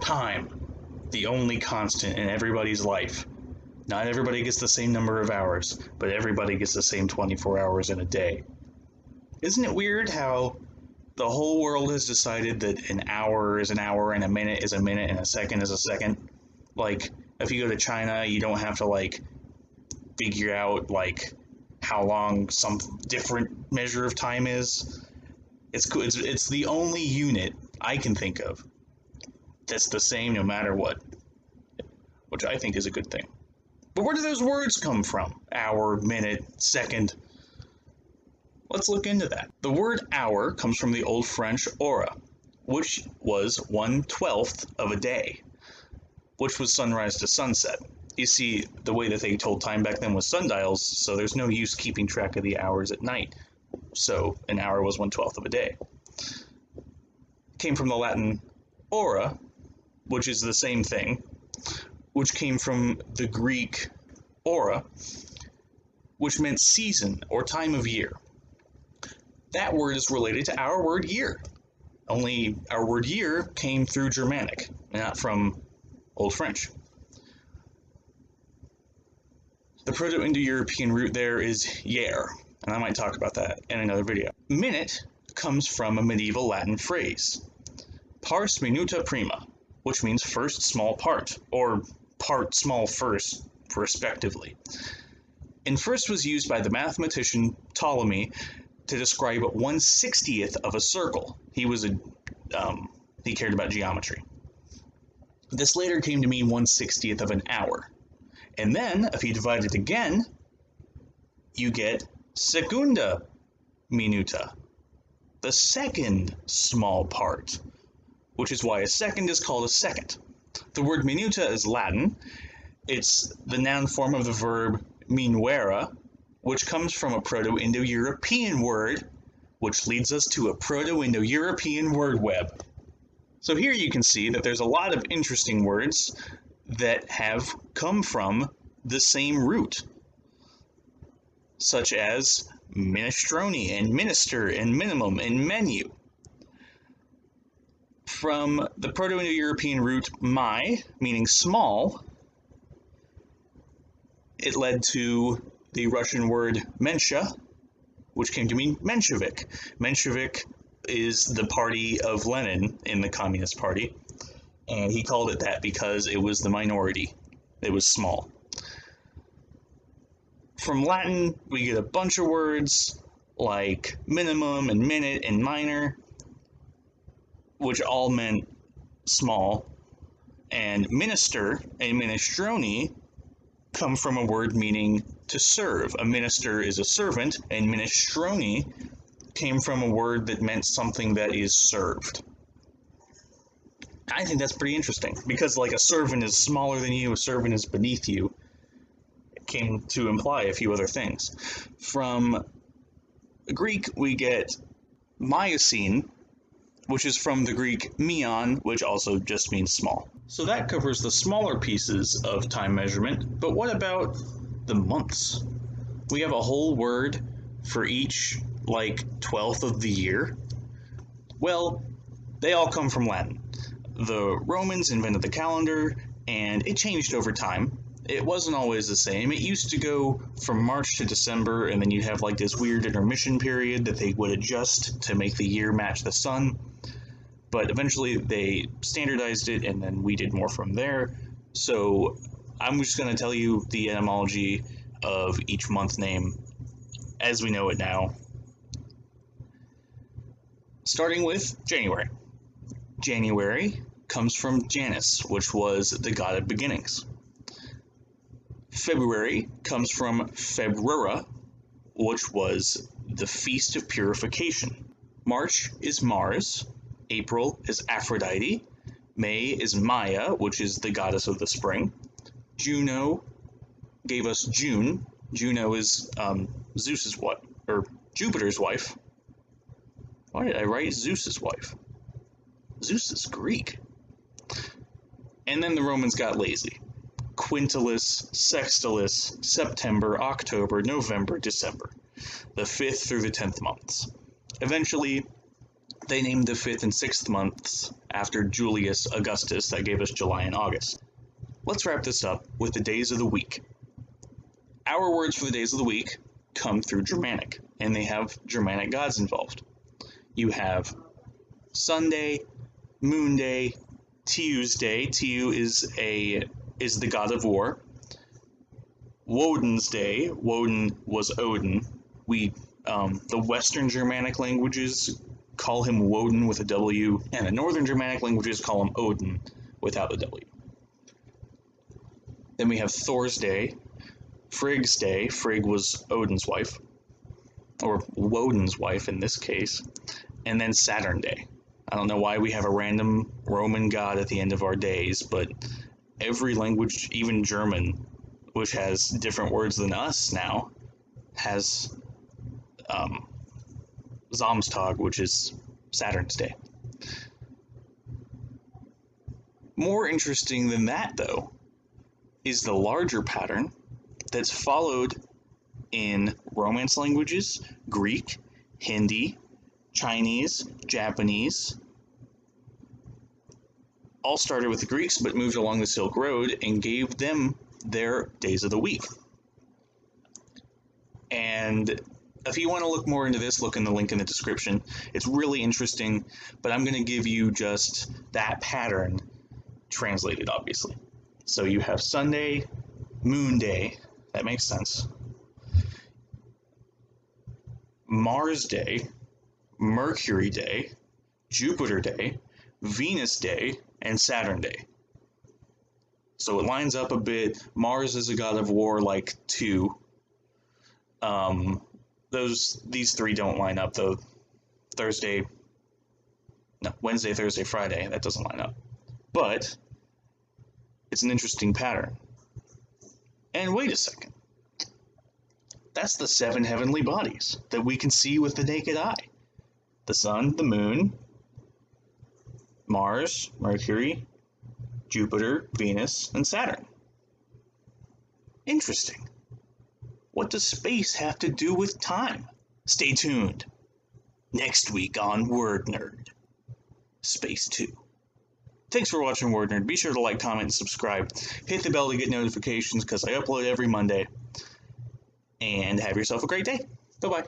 Time, the only constant in everybody's life. Not everybody gets the same number of hours, but everybody gets the same 24 hours in a day. Isn't it weird how the whole world has decided that an hour is an hour and a minute is a minute and a second is a second? Like, if you go to China, you don't have to, like, figure out, like, how long some different measure of time is. It's cool. It's the only unit I can think of that's the same no matter what, which I think is a good thing. But where do those words come from? Hour, minute, second. Let's look into that. The word hour comes from the Old French hora, which was 1/12 of a day, which was sunrise to sunset. You see, the way that they told time back then was sundials, so there's no use keeping track of the hours at night. So an hour was 1/12 of a day. Came from the Latin hora, which is the same thing, which came from the Greek hora, which meant season or time of year. That word is related to our word year. Only our word year came through Germanic, not from Old French. The Proto-Indo-European root there is year, and I might talk about that in another video. Minute comes from a medieval Latin phrase, pars minuta prima, which means first small part, or part small first, respectively. And first was used by the mathematician Ptolemy to describe 1/60th of a circle. He cared about geometry. This later came to mean 1/60th of an hour. And then, if you divide it again, you get secunda minuta, the second small part, which is why a second is called a second. The word minuta is Latin. It's the noun form of the verb minuere, which comes from a Proto-Indo-European word, which leads us to a Proto-Indo-European word web. So here you can see that there's a lot of interesting words that have come from the same root, such as minestrone and minister and minimum and menu. From the Proto-Indo-European root my, meaning small, it led to the Russian word mensha, which came to mean Menshevik. Menshevik is the party of Lenin in the Communist Party, and he called it that because it was the minority. It was small. From Latin, we get a bunch of words like minimum and minute and minor, which all meant small. And minister and minestrone come from a word meaning to serve. A minister is a servant, and minestrone came from a word that meant something that is served. I think that's pretty interesting, because like a servant is smaller than you, a servant is beneath you. It came to imply a few other things. From Greek, we get Miocene, which is from the Greek mion, which also just means small. So that covers the smaller pieces of time measurement, but what about the months? We have a whole word for each, 12th of the year. Well, they all come from Latin. The Romans invented the calendar, and it changed over time. It wasn't always the same. It used to go from March to December, and then you'd have this weird intermission period that they would adjust to make the year match the sun. But eventually they standardized it, and then we did more from there. So I'm just going to tell you the etymology of each month name as we know it now. Starting with January. January comes from Janus, which was the god of beginnings. February comes from Februra, which was the feast of purification. March is Mars. April is Aphrodite. May is Maya, which is the goddess of the spring. Juno gave us June. Juno is Jupiter's wife. Why did I write Zeus's wife? Zeus is Greek. And then the Romans got lazy. Quintilis, Sextilis, September, October, November, December. The 5th through the 10th months. Eventually, they named the 5th and 6th months after Julius Augustus that gave us July and August. Let's wrap this up with the days of the week. Our words for the days of the week come through Germanic, and they have Germanic gods involved. You have Sunday, Moon Day, Tuesday. Tu is the god of war. Woden's Day. Woden was Odin. The Western Germanic languages call him Woden with a W, and the Northern Germanic languages call him Odin without the W. Then we have Thor's Day, Frigg's Day. Frigg was Odin's wife, or Woden's wife in this case, and then Saturn Day. I don't know why we have a random Roman god at the end of our days, but every language, even German, which has different words than us now, has Samstag, which is Saturn's Day. More interesting than that, though, is the larger pattern that's followed in Romance languages, Greek, Hindi, Chinese, Japanese. All started with the Greeks, but moved along the Silk Road and gave them their days of the week. And if you want to look more into this, look in the link in the description. It's really interesting, but I'm going to give you just that pattern translated, obviously. So you have Sunday, Moon Day. That makes sense. Mars Day, Mercury Day, Jupiter Day, Venus Day, and Saturn Day. So it lines up a bit. Mars is a god of war, like Tu. These three don't line up though. Wednesday, Thursday, Friday, that doesn't line up. But it's an interesting pattern. And wait a second. That's the 7 heavenly bodies that we can see with the naked eye. The sun, the moon, Mars, Mercury, Jupiter, Venus, and Saturn. Interesting. What does space have to do with time? Stay tuned. Next week on Word Nerd. Space 2. Thanks for watching Word Nerd. Be sure to like, comment, and subscribe. Hit the bell to get notifications because I upload every Monday. And have yourself a great day. Bye-bye.